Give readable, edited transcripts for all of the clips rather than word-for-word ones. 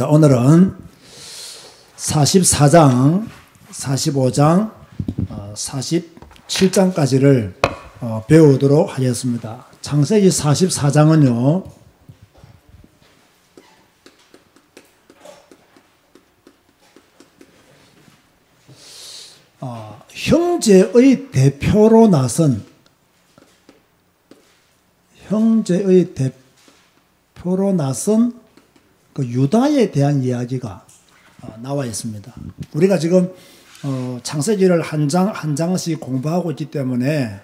자, 오늘은 44장, 45장, 47장까지를 배우도록 하겠습니다. 창세기 44장은요, 형제의 대표로 나선 그 유다에 대한 이야기가 나와 있습니다. 우리가 지금 창세기를 한 장씩 공부하고 있기 때문에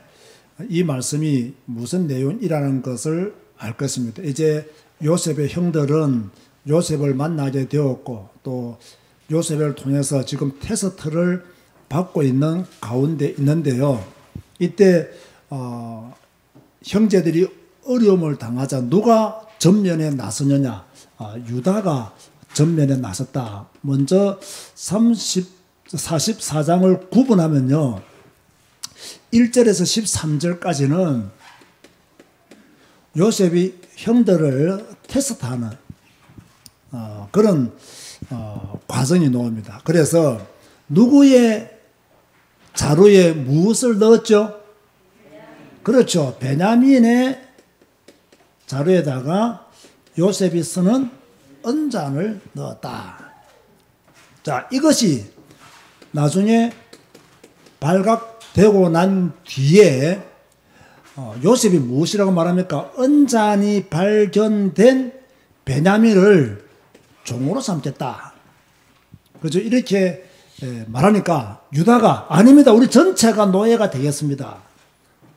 이 말씀이 무슨 내용이라는 것을 알 것입니다. 이제 요셉의 형들은 요셉을 만나게 되었고, 또 요셉을 통해서 지금 테스트를 받고 있는 가운데 있는데요. 이때 형제들이 어려움을 당하자 누가 전면에 나서느냐? 유다가 전면에 나섰다. 먼저 44장을 구분하면요, 1절에서 13절까지는 요셉이 형들을 테스트하는 그런 과정이 나옵니다. 그래서 누구의 자루에 무엇을 넣었죠? 그렇죠. 베냐민의 자루에다가 요셉이 쓰는 은잔을 넣었다. 자, 이것이 나중에 발각되고 난 뒤에 요셉이 무엇이라고 말합니까? 은잔이 발견된 베냐민을 종으로 삼겠다. 그렇죠. 이렇게 말하니까 유다가 아닙니다. 우리 전체가 노예가 되겠습니다.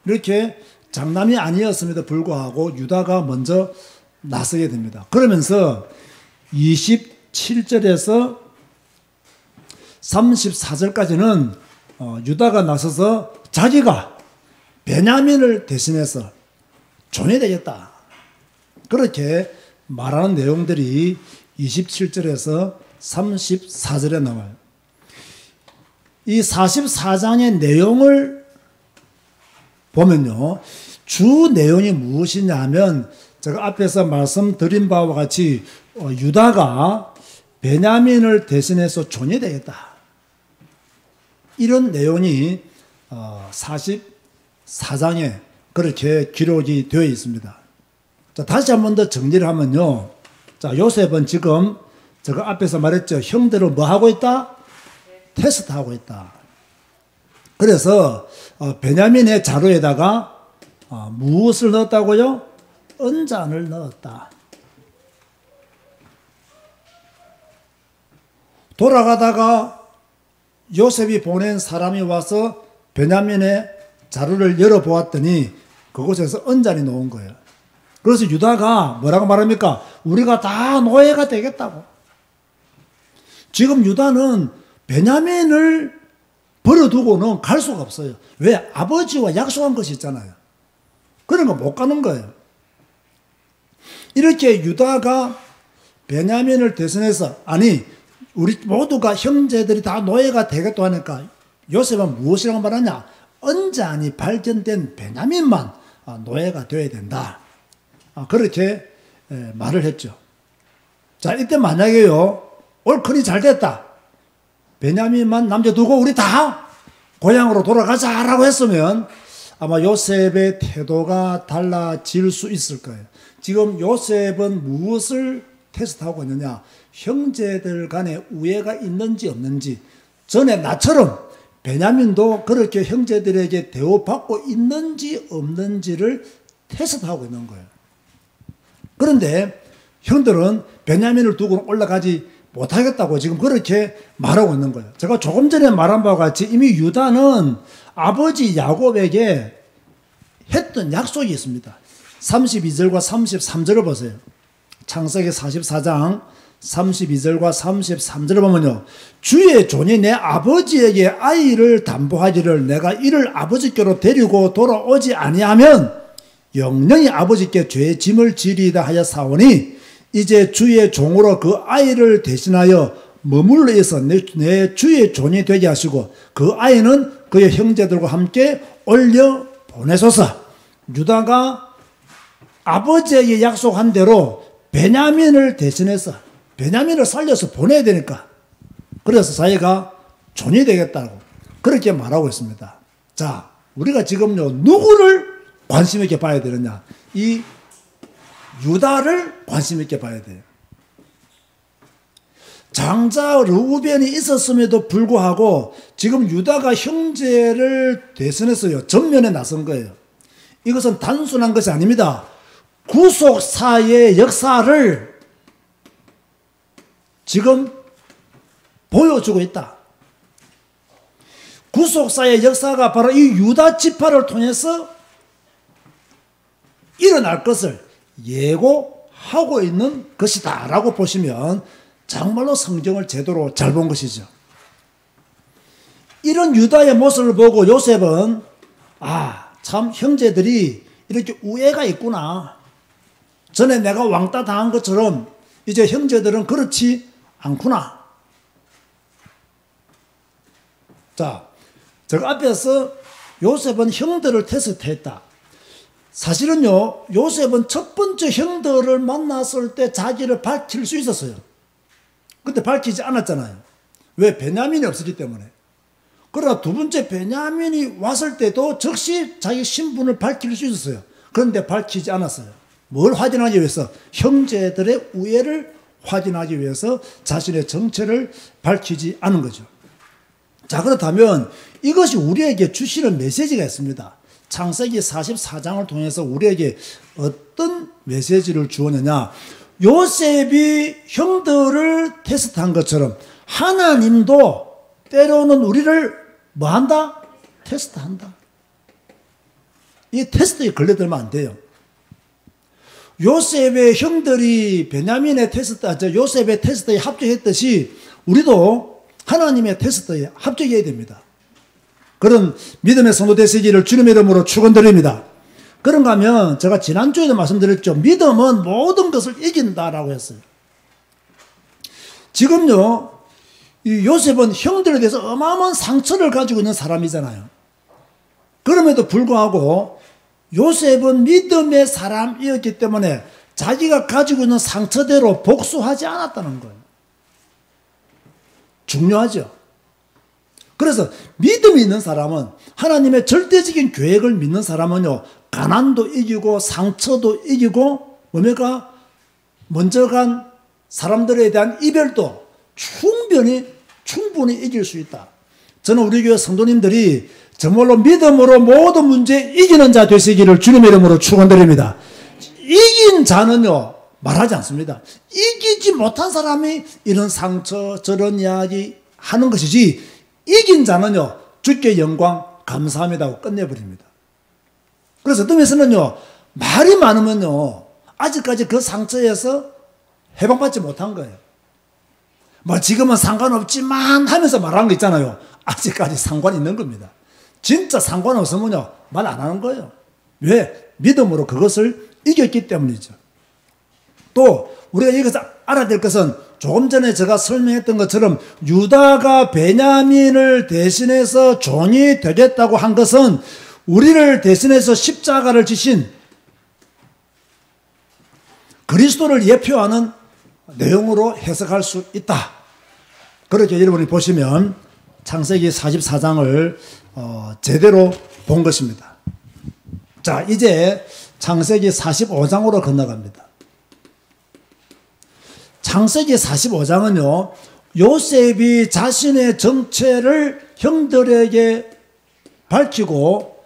이렇게 장남이 아니었음에도 불구하고 유다가 먼저 나서게 됩니다. 그러면서 27절에서 34절까지는 유다가 나서서 자기가 베냐민을 대신해서 존이 되겠다. 그렇게 말하는 내용들이 27절에서 34절에 나와요. 이 44장의 내용을 보면요, 주 내용이 무엇이냐 하면 제가 앞에서 말씀드린 바와 같이 유다가 베냐민을 대신해서 존이 되겠다. 이런 내용이 44장에 그렇게 기록이 되어 있습니다. 자, 다시 한 번 더 정리를 하면요, 자, 요셉은 지금 제가 앞에서 말했죠. 형들을 뭐 하고 있다? 테스트하고 있다. 그래서 베냐민의 자루에다가 무엇을 넣었다고요? 은잔을 넣었다. 돌아가다가 요셉이 보낸 사람이 와서 베냐민의 자루를 열어보았더니 그곳에서 은잔이 나온 거예요. 그래서 유다가 뭐라고 말합니까? 우리가 다 노예가 되겠다고. 지금 유다는 베냐민을 버려두고는 갈 수가 없어요. 왜? 아버지와 약속한 것이 있잖아요. 그러니까 못 가는 거예요. 이렇게 유다가 베냐민을 대신해서, 아니 우리 모두가 형제들이 다 노예가 되겠다고 하니까 요셉은 무엇이라고 말하냐? 은잔이 발견된 베냐민만 노예가 되어야 된다. 그렇게 말을 했죠. 자, 이때 만약에요, 옳거니 잘 됐다, 베냐민만 남겨두고 우리 다 고향으로 돌아가자라고 했으면 아마 요셉의 태도가 달라질 수 있을 거예요. 지금 요셉은 무엇을 테스트하고 있느냐? 형제들 간에 우애가 있는지 없는지. 전에 나처럼 베냐민도 그렇게 형제들에게 대우받고 있는지 없는지를 테스트하고 있는 거예요. 그런데 형들은 베냐민을 두고는 올라가지 못하겠다고 지금 그렇게 말하고 있는 거예요. 제가 조금 전에 말한 바와 같이 이미 유다는 아버지 야곱에게 했던 약속이 있습니다. 32절과 33절을 보세요. 창세기 44장 32절과 33절을 보면요, 주의 종이 내 아버지에게 아이를 담보하기를 내가 이를 아버지께로 데리고 돌아오지 아니하면 영영이 아버지께 죄의 짐을 지리이다 하여 사오니 이제 주의 종으로 그 아이를 대신하여 머물러 있어 내 주의 종이 되게 하시고 그 아이는 그의 형제들과 함께 올려 보내소서. 유다가 아버지에게 약속한 대로 베냐민을 대신해서 베냐민을 살려서 보내야 되니까. 그래서 자기가 존이 되겠다고 그렇게 말하고 있습니다. 자, 우리가 지금요, 누구를 관심 있게 봐야 되느냐? 이 유다를 관심 있게 봐야 돼요. 장자 르우벤이 있었음에도 불구하고 지금 유다가 형제를 대선해서요, 전면에 나선 거예요. 이것은 단순한 것이 아닙니다. 구속사의 역사를 지금 보여주고 있다. 구속사의 역사가 바로 이 유다 지파를 통해서 일어날 것을 예고하고 있는 것이다 라고 보시면 정말로 성경을 제대로 잘 본 것이죠. 이런 유다의 모습을 보고 요셉은 참 형제들이 이렇게 우애가 있구나. 전에 내가 왕따 당한 것처럼 이제 형제들은 그렇지 않구나. 자, 제가 앞에서 요셉은 형들을 테스트했다. 사실은요, 요셉은 첫 번째 형들을 만났을 때 자기를 밝힐 수 있었어요. 근데 밝히지 않았잖아요. 왜? 베냐민이 없었기 때문에. 그러나 두 번째 베냐민이 왔을 때도 즉시 자기 신분을 밝힐 수 있었어요. 그런데 밝히지 않았어요. 뭘 확인하기 위해서? 형제들의 우애를 확인하기 위해서 자신의 정체를 밝히지 않은 거죠. 자, 그렇다면 이것이 우리에게 주시는 메시지가 있습니다. 창세기 44장을 통해서 우리에게 어떤 메시지를 주었느냐? 요셉이 형들을 테스트한 것처럼 하나님도 때로는 우리를 뭐한다? 테스트한다. 이 테스트에 걸려들면 안 돼요. 요셉의 형들이 베냐민의 요셉의 테스트에 합격했듯이 우리도 하나님의 테스트에 합격해야 됩니다. 그런 믿음의 성도 되시기를 주님의 이름으로 축원드립니다. 그런가 하면 제가 지난주에도 말씀드렸죠. 믿음은 모든 것을 이긴다라고 했어요. 지금요, 이 요셉은 형들에 대해서 어마어마한 상처를 가지고 있는 사람이잖아요. 그럼에도 불구하고 요셉은 믿음의 사람이었기 때문에 자기가 가지고 있는 상처대로 복수하지 않았다는 거예요. 중요하죠. 그래서 믿음이 있는 사람은, 하나님의 절대적인 계획을 믿는 사람은요, 가난도 이기고 상처도 이기고 뭡니까? 먼저 간 사람들에 대한 이별도 충분히 이길 수 있다. 저는 우리 교회 성도님들이 정말로 믿음으로 모든 문제 이기는 자 되시기를 주님의 이름으로 축원드립니다. 이긴 자는요, 말하지 않습니다. 이기지 못한 사람이 이런 상처 저런 이야기 하는 것이지, 이긴 자는요, 주께 영광 감사합니다 하고 끝내버립니다. 그래서 어떤 면에서는요, 말이 많으면요, 아직까지 그 상처에서 해방받지 못한 거예요. 뭐 지금은 상관없지만 하면서 말하는 거 있잖아요. 아직까지 상관 있는 겁니다. 진짜 상관없으면요, 말 안 하는 거예요. 왜? 믿음으로 그것을 이겼기 때문이죠. 또 우리가 여기서 알아야 될 것은 조금 전에 제가 설명했던 것처럼 유다가 베냐민을 대신해서 종이 되겠다고 한 것은 우리를 대신해서 십자가를 지신 그리스도를 예표하는 내용으로 해석할 수 있다. 그렇게 여러분이 보시면 창세기 44장을 제대로 본 것입니다. 자, 이제 창세기 45장으로 건너갑니다. 창세기 45장은요, 요셉이 자신의 정체를 형들에게 밝히고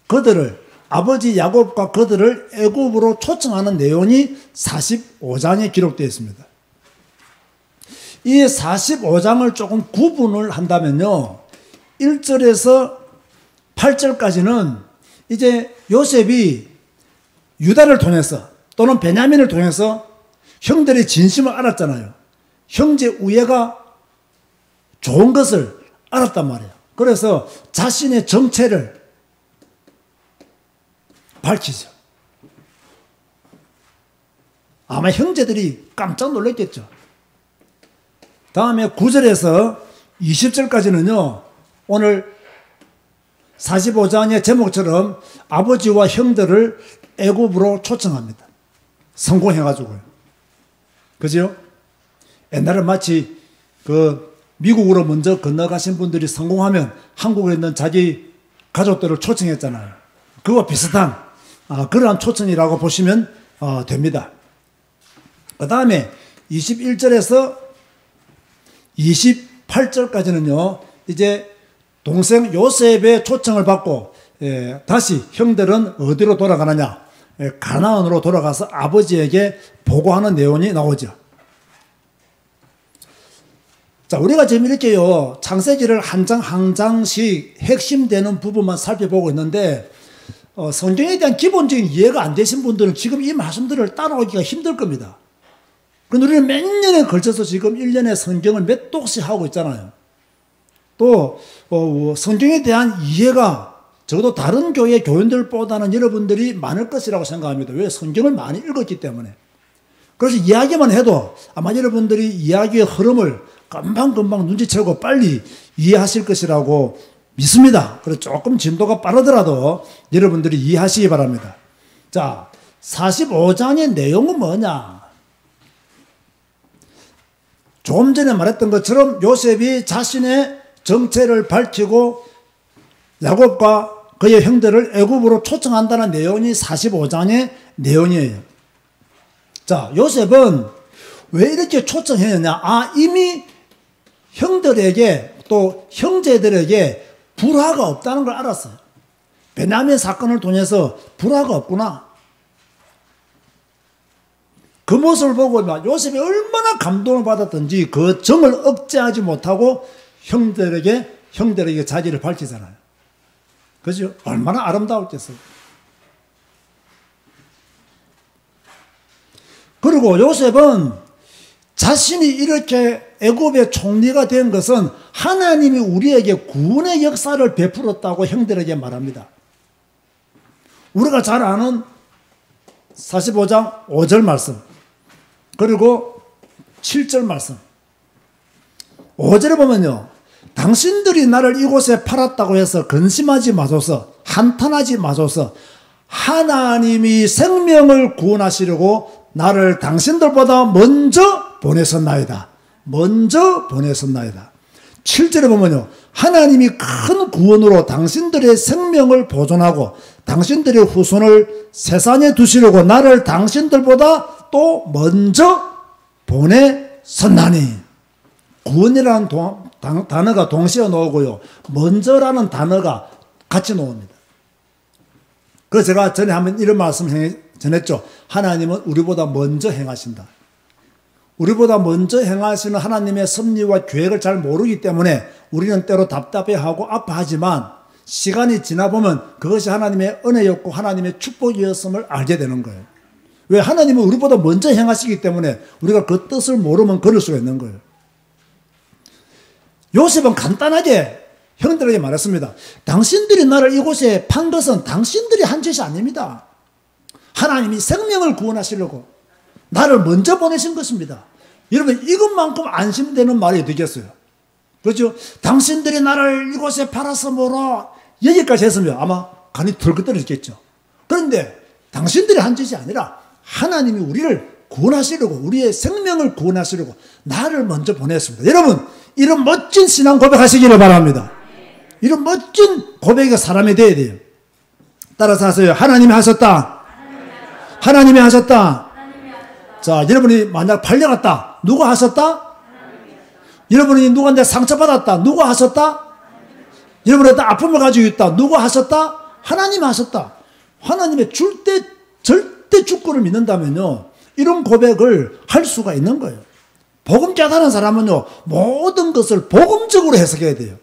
그들을, 아버지 야곱과 그들을 애굽으로 초청하는 내용이 45장에 기록되어 있습니다. 이 45장을 조금 구분을 한다면요, 1절에서 8절까지는 이제 요셉이 유다를 통해서 또는 베냐민을 통해서 형들의 진심을 알았잖아요. 형제 우애가 좋은 것을 알았단 말이에요. 그래서 자신의 정체를 밝히죠. 아마 형제들이 깜짝 놀랐겠죠. 다음에 9절에서 20절까지는요, 오늘 45장의 제목처럼 아버지와 형들을 애굽으로 초청합니다. 성공해가지고요. 그죠? 옛날에 마치 그 미국으로 먼저 건너가신 분들이 성공하면 한국에 있는 자기 가족들을 초청했잖아요. 그와 비슷한 그러한 초청이라고 보시면 됩니다. 그 다음에 21절에서 28절까지는요, 이제 동생 요셉의 초청을 받고 다시 형들은 어디로 돌아가느냐, 가나안으로 돌아가서 아버지에게 보고하는 내용이 나오죠. 자, 우리가 지금 이렇게요, 창세기를 한 장 한 장씩 핵심되는 부분만 살펴보고 있는데, 성경에 대한 기본적인 이해가 안 되신 분들은 지금 이 말씀들을 따라오기가 힘들 겁니다. 그런데 우리는 몇 년에 걸쳐서 지금 1년에 성경을 몇 독씩 하고 있잖아요. 또 성경에 대한 이해가 적어도 다른 교회 교인들보다는 여러분들이 많을 것이라고 생각합니다. 왜? 성경을 많이 읽었기 때문에. 그래서 이야기만 해도 아마 여러분들이 이야기의 흐름을 금방금방 눈치채고 빨리 이해하실 것이라고 믿습니다. 그래서 조금 진도가 빠르더라도 여러분들이 이해하시기 바랍니다. 자, 45장의 내용은 뭐냐? 조금 전에 말했던 것처럼 요셉이 자신의 정체를 밝히고 야곱과 그의 형들을 애굽으로 초청한다는 내용이 45장의 내용이에요. 자, 요셉은 왜 이렇게 초청했느냐? 이미 형들에게 또 형제들에게 불화가 없다는 걸 알았어요. 베냐민 사건을 통해서 불화가 없구나. 그 모습을 보고 요셉이 얼마나 감동을 받았던지 그 정을 억제하지 못하고 형들에게 자기를 밝히잖아요. 그죠? 얼마나 아름다웠겠어요. 그리고 요셉은 자신이 이렇게 애굽의 총리가 된 것은 하나님이 우리에게 구원의 역사를 베풀었다고 형들에게 말합니다. 우리가 잘 아는 45장 5절 말씀, 그리고 7절 말씀. 5절에 보면요, 당신들이 나를 이곳에 팔았다고 해서 근심하지 마소서, 한탄하지 마소서. 하나님이 생명을 구원하시려고 나를 당신들보다 먼저 보내셨나이다. 먼저 보내셨나이다. 7절에 보면요, 하나님이 큰 구원으로 당신들의 생명을 보존하고 당신들의 후손을 세상에 두시려고 나를 당신들보다 또 먼저 보내셨나니. 구원이라는 단어가 동시에 나오고요, 먼저라는 단어가 같이 나옵니다. 그래서 제가 전에 한번 이런 말씀 전했죠. 하나님은 우리보다 먼저 행하신다. 우리보다 먼저 행하시는 하나님의 섭리와 계획을 잘 모르기 때문에 우리는 때로 답답해하고 아파하지만 시간이 지나보면 그것이 하나님의 은혜였고 하나님의 축복이었음을 알게 되는 거예요. 왜? 하나님은 우리보다 먼저 행하시기 때문에 우리가 그 뜻을 모르면 그럴 수가 있는 거예요. 요셉은 간단하게 형들에게 말했습니다. 당신들이 나를 이곳에 판 것은 당신들이 한 짓이 아닙니다. 하나님이 생명을 구원하시려고 나를 먼저 보내신 것입니다. 여러분, 이것만큼 안심되는 말이 되겠어요? 그렇죠? 당신들이 나를 이곳에 팔아서 뭐라 여기까지 했으면 아마 간이 덜컥 떨어졌겠죠. 그런데 당신들이 한 짓이 아니라 하나님이 우리를 구원하시려고, 우리의 생명을 구원하시려고 나를 먼저 보냈습니다. 여러분, 이런 멋진 신앙 고백하시기를 바랍니다. 이런 멋진 고백의 사람이 되어야 돼요. 따라서 하세요. 하나님이 하셨다. 하나님이 하셨다. 자, 여러분이 만약 팔려갔다. 누가 하셨다? 여러분이 누구한테 상처받았다. 누가 하셨다? 여러분한테 아픔을 가지고 있다. 누가 하셨다? 하나님이 하셨다. 하나님의 줄 때 절대 주권을 믿는다면요, 이런 고백을 할 수가 있는 거예요. 복음 깨달은 사람은요, 모든 것을 복음적으로 해석해야 돼요.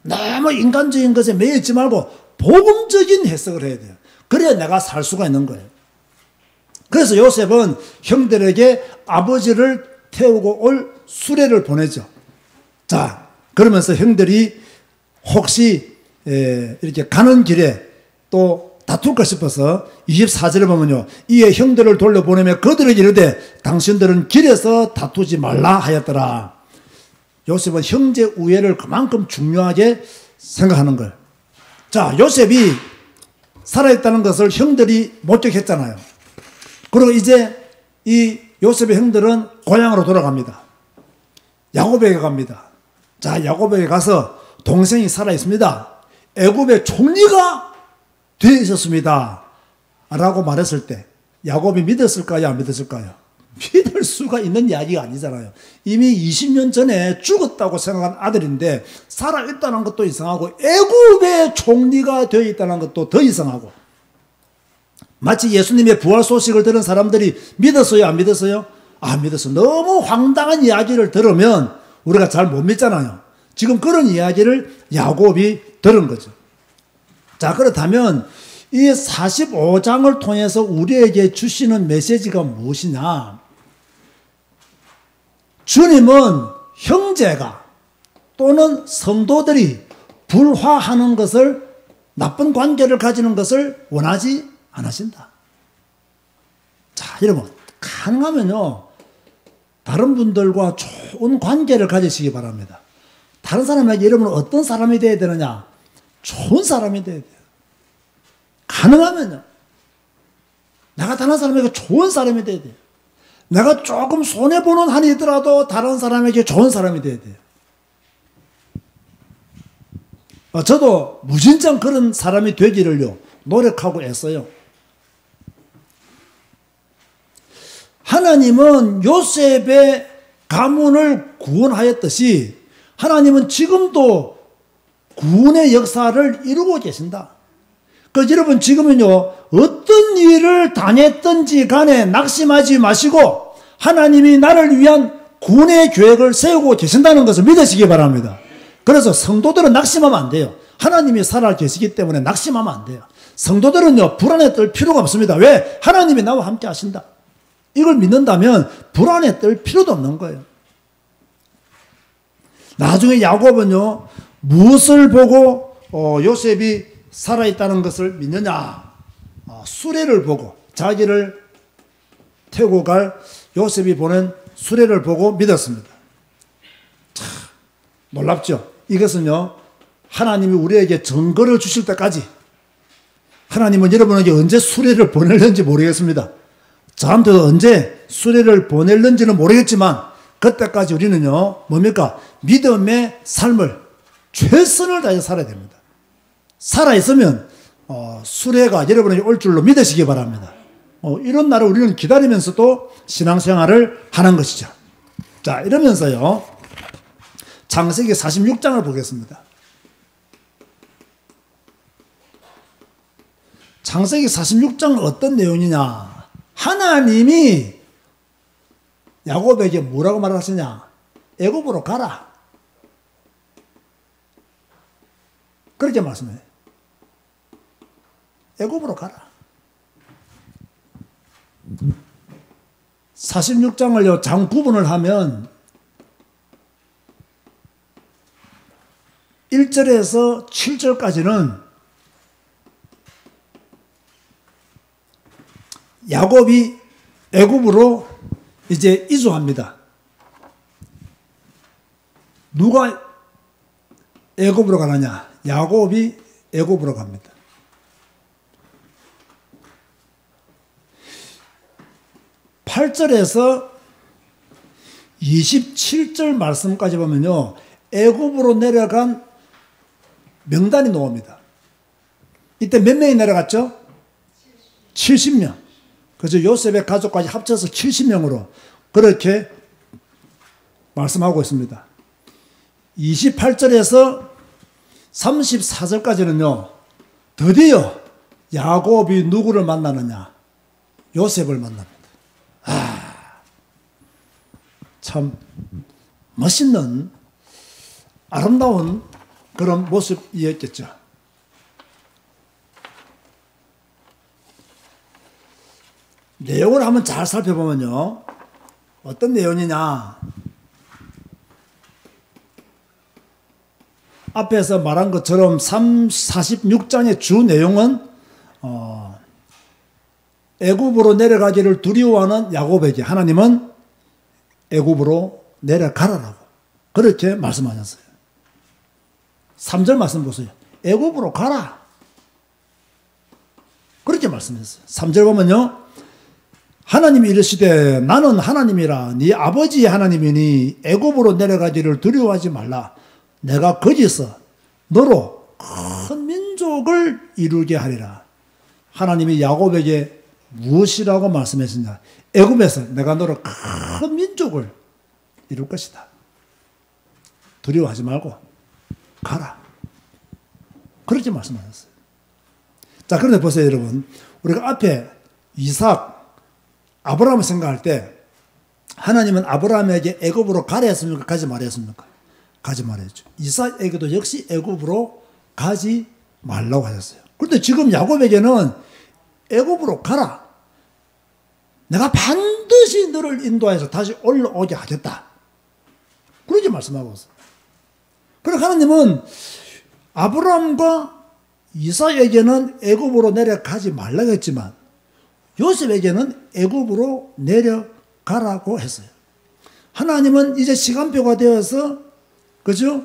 너무 인간적인 것에 매이지 말고 복음적인 해석을 해야 돼요. 그래야 내가 살 수가 있는 거예요. 그래서 요셉은 형들에게 아버지를 태우고 올 수레를 보내죠. 자, 그러면서 형들이 혹시 이렇게 가는 길에 또 다툴까 싶어서 24절에 보면요, 이에 형들을 돌려보내며 그들에게 이르되 당신들은 길에서 다투지 말라 하였더라. 요셉은 형제 우애를 그만큼 중요하게 생각하는 거예요. 자, 요셉이 살아있다는 것을 형들이 목격했잖아요. 그리고 이제 이 요셉의 형들은 고향으로 돌아갑니다. 야곱에게 갑니다. 자, 야곱에게 가서 동생이 살아 있습니다. 애굽의 총리가 되어 있었습니다. 라고 말했을 때 야곱이 믿었을까요? 안 믿었을까요? 믿을 수가 있는 이야기가 아니잖아요. 이미 20년 전에 죽었다고 생각한 아들인데 살아있다는 것도 이상하고 애굽의 총리가 되어 있다는 것도 더 이상하고, 마치 예수님의 부활 소식을 들은 사람들이 믿었어요? 안 믿었어요? 안 믿었어요. 너무 황당한 이야기를 들으면 우리가 잘 못 믿잖아요. 지금 그런 이야기를 야곱이 들은 거죠. 자, 그렇다면 이 45장을 통해서 우리에게 주시는 메시지가 무엇이냐? 주님은 형제가 또는 성도들이 불화하는 것을, 나쁜 관계를 가지는 것을 원하지 않으신다. 자, 여러분, 가능하면요, 다른 분들과 좋은 관계를 가지시기 바랍니다. 다른 사람에게 여러분은 어떤 사람이 되어야 되느냐? 좋은 사람이 되어야 돼요. 가능하면요, 내가 다른 사람에게 좋은 사람이 되어야 돼요. 내가 조금 손해보는 한이 있더라도 다른 사람에게 좋은 사람이 되어야 돼요. 저도 무진장 그런 사람이 되기를요, 노력하고 애써요. 하나님은 요셉의 가문을 구원하였듯이 하나님은 지금도 구원의 역사를 이루고 계신다. 그래서 여러분, 지금은요, 어떤 일을 당했든지 간에 낙심하지 마시고 하나님이 나를 위한 구원의 계획을 세우고 계신다는 것을 믿으시기 바랍니다. 그래서 성도들은 낙심하면 안 돼요. 하나님이 살아 계시기 때문에 낙심하면 안 돼요. 성도들은요, 불안에 떨 필요가 없습니다. 왜? 하나님이 나와 함께 하신다. 이걸 믿는다면 불안에 떨 필요도 없는 거예요. 나중에 야곱은요, 무엇을 보고 요셉이 살아있다는 것을 믿느냐? 수레를 보고, 자기를 태우고 갈 요셉이 보낸 수레를 보고 믿었습니다. 참 놀랍죠? 이것은요, 하나님이 우리에게 증거를 주실 때까지, 하나님은 여러분에게 언제 수레를 보낼는지 모르겠습니다. 저한테도 언제 수레를 보낼는지는 모르겠지만 그때까지 우리는요, 뭡니까? 믿음의 삶을 최선을 다해서 살아야 됩니다. 살아있으면 수레가 여러분에게 올 줄로 믿으시기 바랍니다. 이런 날을 우리는 기다리면서도 신앙생활을 하는 것이죠. 자, 이러면서요, 창세기 46장을 보겠습니다. 창세기 46장은 어떤 내용이냐? 하나님이 야곱에게 뭐라고 말하시냐? 애굽으로 가라. 그렇게 말씀해요. 애굽으로 가라. 46장을요, 장 구분을 하면 1절에서 7절까지는 야곱이 애굽으로 이제 이주합니다. 누가 애굽으로 가느냐? 야곱이 애굽으로 갑니다. (8절에서) 27절 말씀까지 보면요, 애굽으로 내려간 명단이 나옵니다. 이때 몇 명이 내려갔죠? 70명. 그래서 요셉의 가족까지 합쳐서 70명으로 그렇게 말씀하고 있습니다. 28절에서 34절까지는요, 드디어 야곱이 누구를 만나느냐? 요셉을 만납니다. 참 멋있는 아름다운 그런 모습이었겠죠. 내용을 한번 잘 살펴보면요, 어떤 내용이냐? 앞에서 말한 것처럼 46장의 주 내용은 애굽으로 내려가기를 두려워하는 야곱에게 하나님은 애굽으로 내려가라라고 그렇게 말씀하셨어요. 3절 말씀 보세요. 애굽으로 가라. 그렇게 말씀했어요. 3절 보면요, 하나님이 이르시되 나는 하나님이라 네 아버지 하나님이니 애굽으로 내려가기를 두려워하지 말라. 내가 거기서 너로 큰 민족을 이루게 하리라. 하나님이 야곱에게 무엇이라고 말씀하셨냐? 애굽에서 내가 너로 큰 민족을 이룰 것이다. 두려워하지 말고 가라. 그렇게 말씀하셨어요. 자, 그런데 보세요, 여러분. 우리가 앞에 이삭, 아브라함을 생각할 때 하나님은 아브라함에게 애굽으로 가라 했습니까? 가지 말라 했습니까? 가지 말라 했죠. 이삭에게도 역시 애굽으로 가지 말라고 하셨어요. 그런데 지금 야곱에게는 애굽으로 가라. 내가 반드시 너를 인도해서 다시 올라오게 하겠다. 그렇게 말씀하고 있어요. 그러니까 하나님은 아브라함과 이삭에게는 애굽으로 내려가지 말라고 했지만 요셉에게는 애굽으로 내려가라고 했어요. 하나님은 이제 시간표가 되어서 그죠?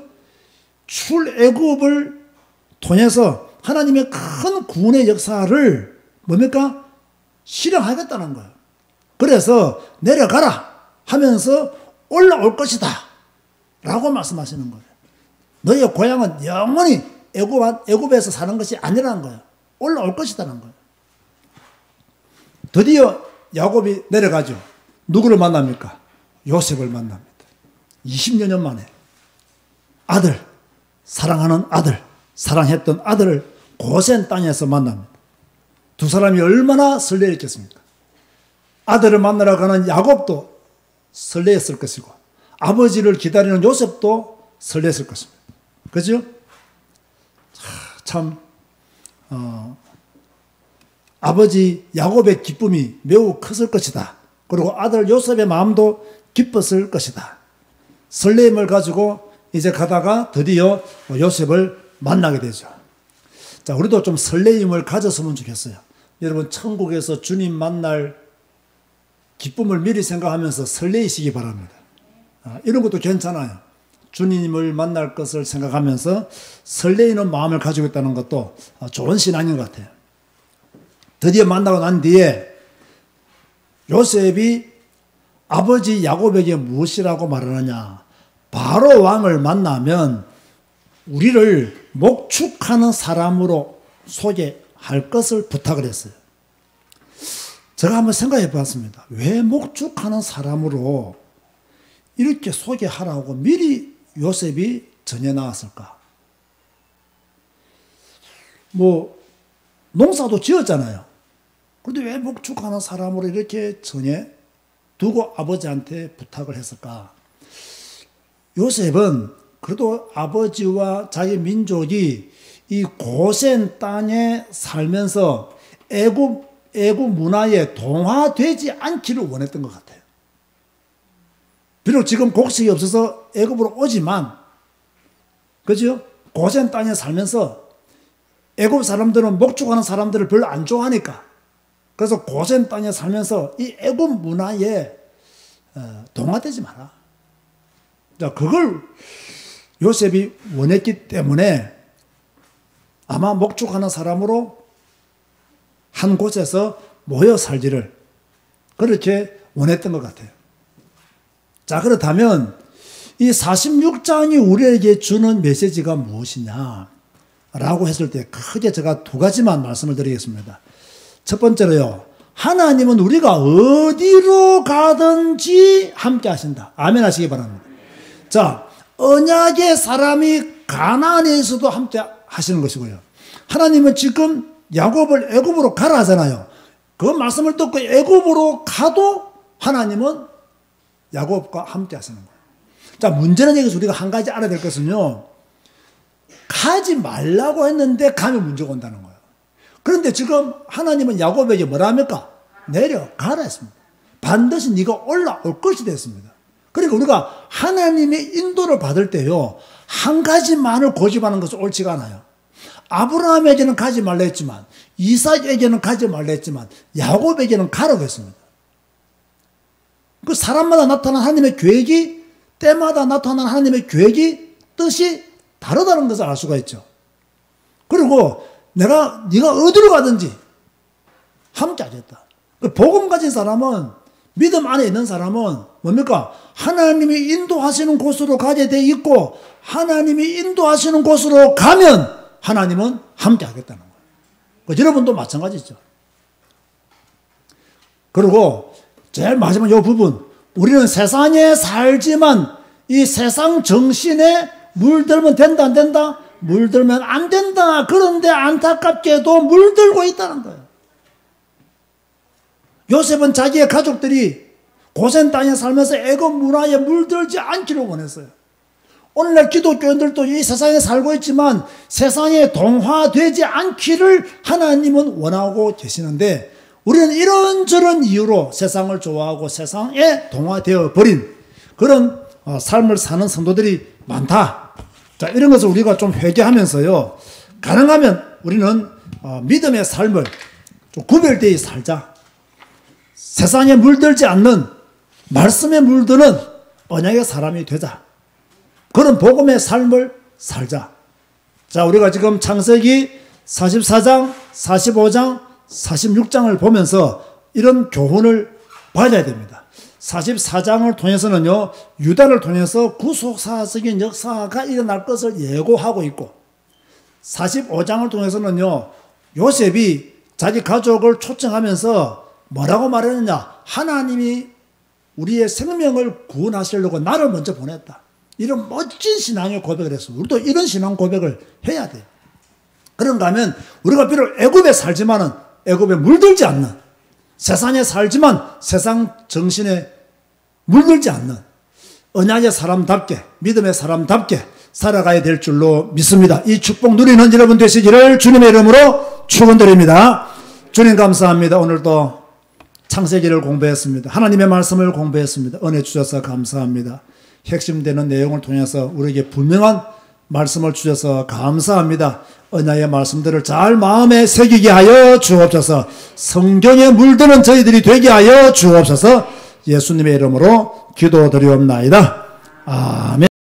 출애굽을 통해서 하나님의 큰 구원의 역사를 뭡니까? 실행하겠다는 거예요. 그래서 내려가라 하면서 올라올 것이다 라고 말씀하시는 거예요. 너의 고향은 영원히 애굽에서 사는 것이 아니라는 거예요. 올라올 것이다는 거예요. 드디어 야곱이 내려가죠. 누구를 만납니까? 요셉을 만납니다. 20년 만에 아들, 사랑하는 아들, 사랑했던 아들을 고센 땅에서 만납니다. 두 사람이 얼마나 설레했겠습니까? 아들을 만나러 가는 야곱도 설레했을 것이고 아버지를 기다리는 요셉도 설레했을 것입니다. 그죠? 참 아버지 야곱의 기쁨이 매우 컸을 것이다. 그리고 아들 요셉의 마음도 기뻤을 것이다. 설렘을 가지고 이제 가다가 드디어 요셉을 만나게 되죠. 자, 우리도 좀 설레임을 가졌으면 좋겠어요. 여러분, 천국에서 주님 만날 기쁨을 미리 생각하면서 설레이시기 바랍니다. 이런 것도 괜찮아요. 주님을 만날 것을 생각하면서 설레이는 마음을 가지고 있다는 것도 좋은 신앙인 것 같아요. 드디어 만나고 난 뒤에 요셉이 아버지 야곱에게 무엇이라고 말하느냐? 바로 왕을 만나면 우리를 목축하는 사람으로 소개할 것을 부탁을 했어요. 제가 한번 생각해 봤습니다. 왜 목축하는 사람으로 이렇게 소개하라고 미리 요셉이 전해 나왔을까? 뭐 농사도 지었잖아요. 그런데 왜 목축하는 사람으로 이렇게 전해 두고 아버지한테 부탁을 했을까? 요셉은 그래도 아버지와 자기 민족이 이 고센 땅에 살면서 애굽 문화에 동화되지 않기를 원했던 것 같아요. 비록 지금 곡식이 없어서 애굽으로 오지만, 그죠? 고센 땅에 살면서 애굽 사람들은 목축하는 사람들을 별로 안 좋아하니까, 그래서 고센 땅에 살면서 이 애굽 문화에 동화되지 마라. 자, 그걸 요셉이 원했기 때문에 아마 목축하는 사람으로 한 곳에서 모여 살기를 그렇게 원했던 것 같아요. 자, 그렇다면 이 46장이 우리에게 주는 메시지가 무엇이냐 라고 했을 때 크게 제가 두 가지만 말씀을 드리겠습니다. 첫 번째로요, 하나님은 우리가 어디로 가든지 함께 하신다. 아멘 하시기 바랍니다. 자, 언약의 사람이 가나안에서도 함께 하시는 것이고요. 하나님은 지금 야곱을 애굽으로 가라 하잖아요. 그 말씀을 듣고 애굽으로 가도 하나님은 야곱과 함께 하시는 거예요. 자, 문제는 여기서 우리가 한 가지 알아야 될 것은요, 가지 말라고 했는데 가면 문제가 온다는 거예요. 그런데 지금 하나님은 야곱에게 뭐라 합니까? 내려가라 했습니다. 반드시 네가 올라올 것이 됐습니다. 그러니까 우리가 하나님의 인도를 받을 때요, 한 가지만을 고집하는 것은 옳지가 않아요. 아브라함에게는 가지 말라 했지만, 이삭에게는 가지 말라 했지만, 야곱에게는 가라고 했습니다. 그 사람마다 나타난 하나님의 계획이, 때마다 나타난 하나님의 계획이, 뜻이 다르다는 것을 알 수가 있죠. 그리고 네가 어디로 가든지 함께 하겠다. 복음 가진 사람은, 믿음 안에 있는 사람은 뭡니까? 하나님이 인도하시는 곳으로 가게 돼 있고, 하나님이 인도하시는 곳으로 가면 하나님은 함께 하겠다는 거예요. 여러분도 마찬가지죠. 그리고 제일 마지막 이 부분, 우리는 세상에 살지만 이 세상 정신에 물들면 된다 안 된다? 물들면 안 된다. 그런데 안타깝게도 물들고 있다는 거예요. 요셉은 자기의 가족들이 고센 땅에 살면서 애굽 문화에 물들지 않기를 원했어요. 오늘날 기독교인들도 이 세상에 살고 있지만 세상에 동화되지 않기를 하나님은 원하고 계시는데, 우리는 이런저런 이유로 세상을 좋아하고 세상에 동화되어 버린 그런 삶을 사는 성도들이 많다. 자, 이런 것을 우리가 좀 회개하면서요, 가능하면 우리는 믿음의 삶을 좀 구별되어 살자. 세상에 물들지 않는, 말씀에 물드는 언약의 사람이 되자. 그런 복음의 삶을 살자. 자, 우리가 지금 창세기 44장, 45장, 46장을 보면서 이런 교훈을 받아야 됩니다. 44장을 통해서는요, 유다를 통해서 구속사적인 역사가 일어날 것을 예고하고 있고, 45장을 통해서는요, 요셉이 자기 가족을 초청하면서 뭐라고 말했느냐? 하나님이 우리의 생명을 구원하시려고 나를 먼저 보냈다. 이런 멋진 신앙의 고백을 했어요. 우리도 이런 신앙 고백을 해야 돼요. 그런가 하면 우리가 비록 애굽에 살지만은 애굽에 물들지 않는, 세상에 살지만 세상 정신에 물들지 않는 언약의 사람답게, 믿음의 사람답게 살아가야 될 줄로 믿습니다. 이 축복 누리는 여러분 되시기를 주님의 이름으로 축원드립니다. 주님 감사합니다. 오늘도 창세기를 공부했습니다. 하나님의 말씀을 공부했습니다. 은혜 주셔서 감사합니다. 핵심되는 내용을 통해서 우리에게 분명한 말씀을 주셔서 감사합니다. 언약의 말씀들을 잘 마음에 새기게 하여 주옵소서. 성경에 물드는 저희들이 되게 하여 주옵소서. 예수님의 이름으로 기도드리옵나이다. 아멘.